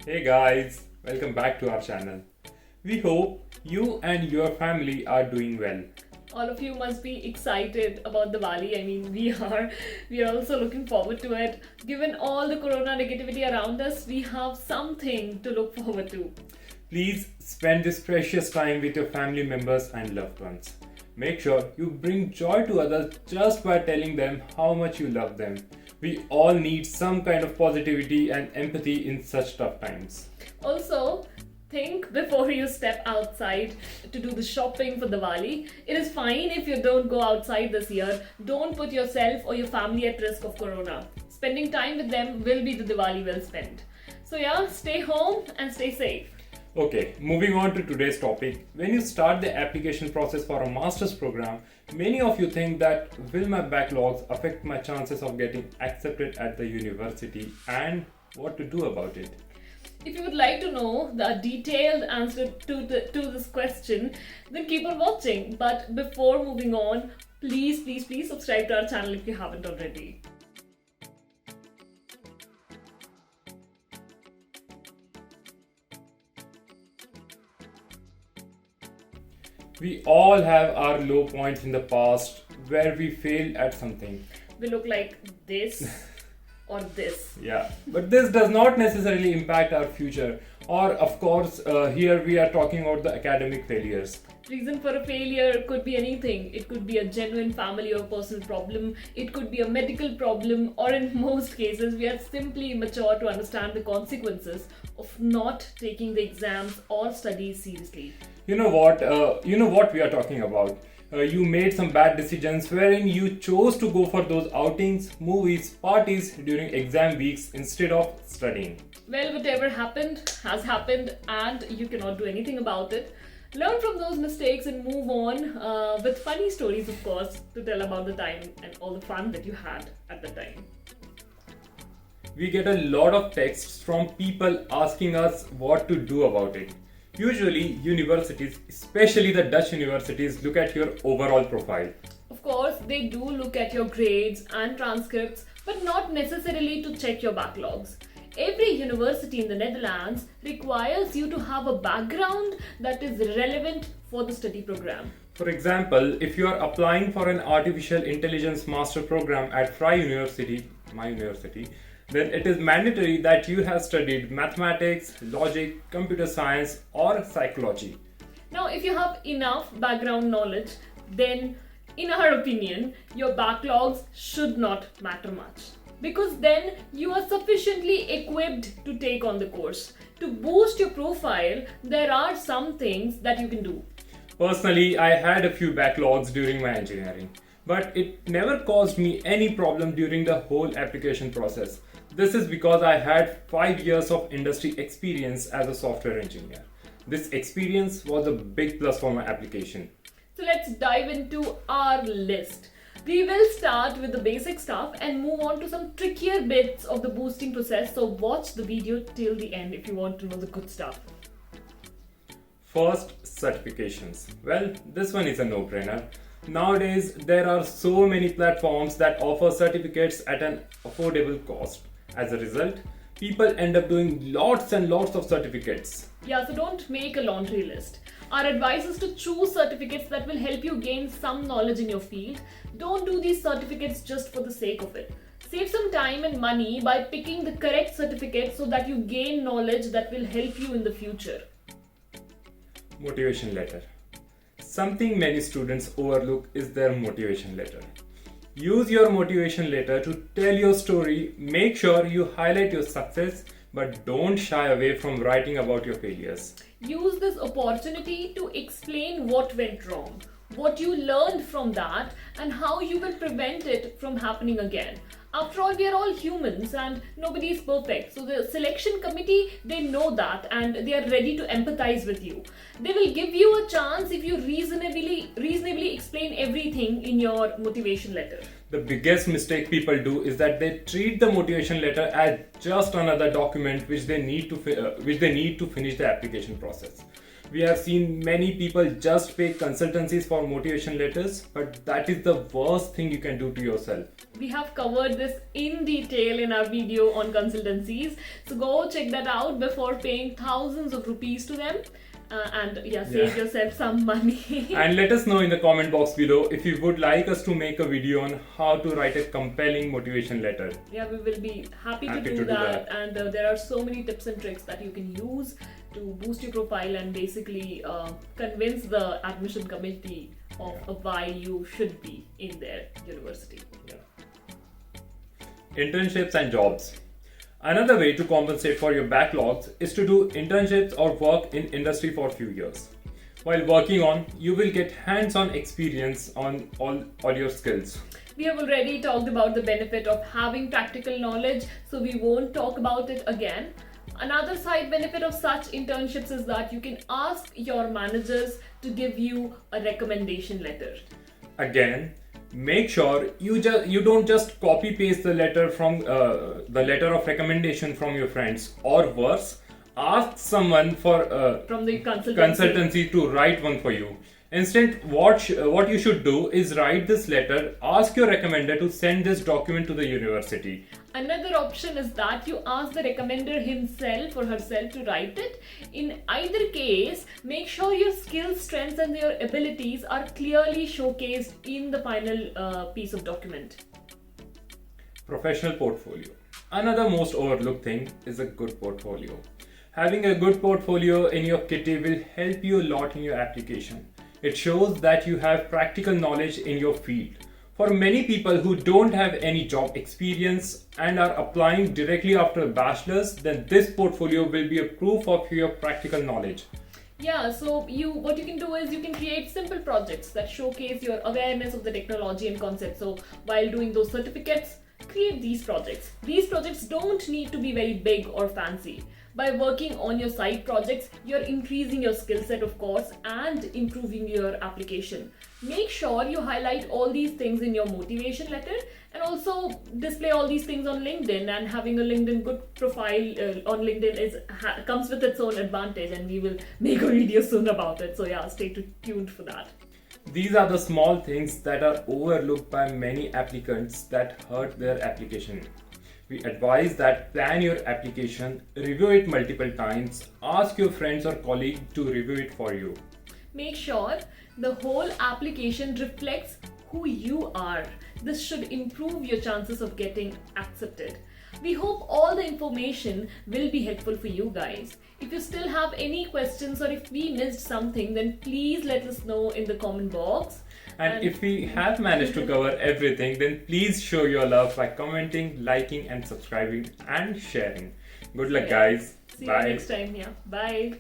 Hey guys, welcome back to our channel. We hope you and your family are doing well. All of you must be excited about Diwali. I mean, we are. We are also looking forward to it. Given all the corona negativity around us, we have something to look forward to. Please spend this precious time with your family members and loved ones. Make sure you bring joy to others just by telling them how much you love them. We all need some kind of positivity and empathy in such tough times. Also, think before you step outside to do the shopping for Diwali. It is fine if you don't go outside this year. Don't put yourself or your family at risk of corona. Spending time with them will be the Diwali well spent. So yeah, stay home and stay safe. Okay, moving on to today's topic. When you start the application process for a master's program, many of you think that will my backlogs affect my chances of getting accepted at the university and what to do about it? If you would like to know the detailed answer to this question, then keep on watching. But before moving on, please subscribe to our channel if you haven't already. We all have our low points in the past where we failed at something. We look like this or this. Yeah, but this does not necessarily impact our future. Or, of course, here we are talking about the academic failures. Reason for a failure could be anything. It could be a genuine family or personal problem. It could be a medical problem, or in most cases, we are simply immature to understand the consequences of not taking the exams or studies seriously. You know what we are talking about. You made some bad decisions wherein you chose to go for those outings, movies, parties during exam weeks instead of studying. Well, whatever happened has happened, and you cannot do anything about it. Learn from those mistakes and move on with funny stories, of course, to tell about the time and all the fun that you had at the time. We get a lot of texts from people asking us what to do about it. Usually, universities, especially the Dutch universities, look at your overall profile. Of course, they do look at your grades and transcripts, but not necessarily to check your backlogs. Every university in the Netherlands requires you to have a background that is relevant for the study program. For example, if you are applying for an artificial intelligence master program at Vrije University, my university, then it is mandatory that you have studied mathematics, logic, computer science, or psychology. Now, if you have enough background knowledge, then in our opinion, your backlogs should not matter much. Because then you are sufficiently equipped to take on the course. To boost your profile, there are some things that you can do. Personally, I had a few backlogs during my engineering, but it never caused me any problem during the whole application process. This is because I had 5 years of industry experience as a software engineer. This experience was a big plus for my application. So let's dive into our list. We will start with the basic stuff and move on to some trickier bits of the boosting process. So watch the video till the end if you want to know the good stuff. First, certifications. Well, this one is a no-brainer. Nowadays, there are so many platforms that offer certificates at an affordable cost. As a result, people end up doing lots and lots of certificates. Yeah, so don't make a laundry list. Our advice is to choose certificates that will help you gain some knowledge in your field. Don't do these certificates just for the sake of it. Save some time and money by picking the correct certificate so that you gain knowledge that will help you in the future. Motivation letter. Something many students overlook is their motivation letter. Use your motivation letter to tell your story. Make sure you highlight your success, but don't shy away from writing about your failures. Use this opportunity to explain what went wrong, what you learned from that, and how you will prevent it from happening again. After all, we are all humans and nobody is perfect. So the selection committee, they know that and they are ready to empathize with you. They will give you a chance if you reasonably explain everything in your motivation letter. The biggest mistake people do is that they treat the motivation letter as just another document which they need to finish the application process. We have seen many people just pay consultancies for motivation letters, but that is the worst thing you can do to yourself. We have covered this in detail in our video on consultancies, so go check that out before paying thousands of rupees to them. Save yourself some money. And let us know in the comment box below if you would like us to make a video on how to write a compelling motivation letter. Yeah, we will be happy to do that. And there are so many tips and tricks that you can use to boost your profile and basically convince the admission committee of why you should be in their university. Internships and jobs. Another way to compensate for your backlogs is to do internships or work in industry for a few years. While working on, you will get hands-on experience on all your skills. We have already talked about the benefit of having practical knowledge, so we won't talk about it again. Another side benefit of such internships is that you can ask your managers to give you a recommendation letter. Again, make sure you don't just copy paste the letter from the letter of recommendation from your friends, or worse, ask someone from the consultancy to write one for you. Instead, what you should do is write this letter, ask your recommender to send this document to the university. Another option is that you ask the recommender himself or herself to write it. In either case, make sure your skills, strengths and your abilities are clearly showcased in the final piece of document. Professional portfolio. Another most overlooked thing is a good portfolio. Having a good portfolio in your kitty will help you a lot in your application. It shows that you have practical knowledge in your field. For many people who don't have any job experience and are applying directly after a bachelor's, then this portfolio will be a proof of your practical knowledge. Yeah, so what you can do is you can create simple projects that showcase your awareness of the technology and concepts. So while doing those certificates, create these projects. These projects don't need to be very big or fancy. By working on your side projects, you're increasing your skill set, of course, and improving your application. Make sure you highlight all these things in your motivation letter and also display all these things on LinkedIn. And having a LinkedIn good profile on LinkedIn comes with its own advantage, and we will make a video soon about it. So yeah, stay tuned for that. These are the small things that are overlooked by many applicants that hurt their application. We advise that plan your application, review it multiple times, ask your friends or colleagues to review it for you. Make sure the whole application reflects who you are. This should improve your chances of getting accepted. We hope all the information will be helpful for you guys. If you still have any questions or if we missed something, then please let us know in the comment box. And if we have managed to cover everything, then please show your love by commenting, liking and subscribing and sharing. Good luck guys. See you next time. Yeah. Bye.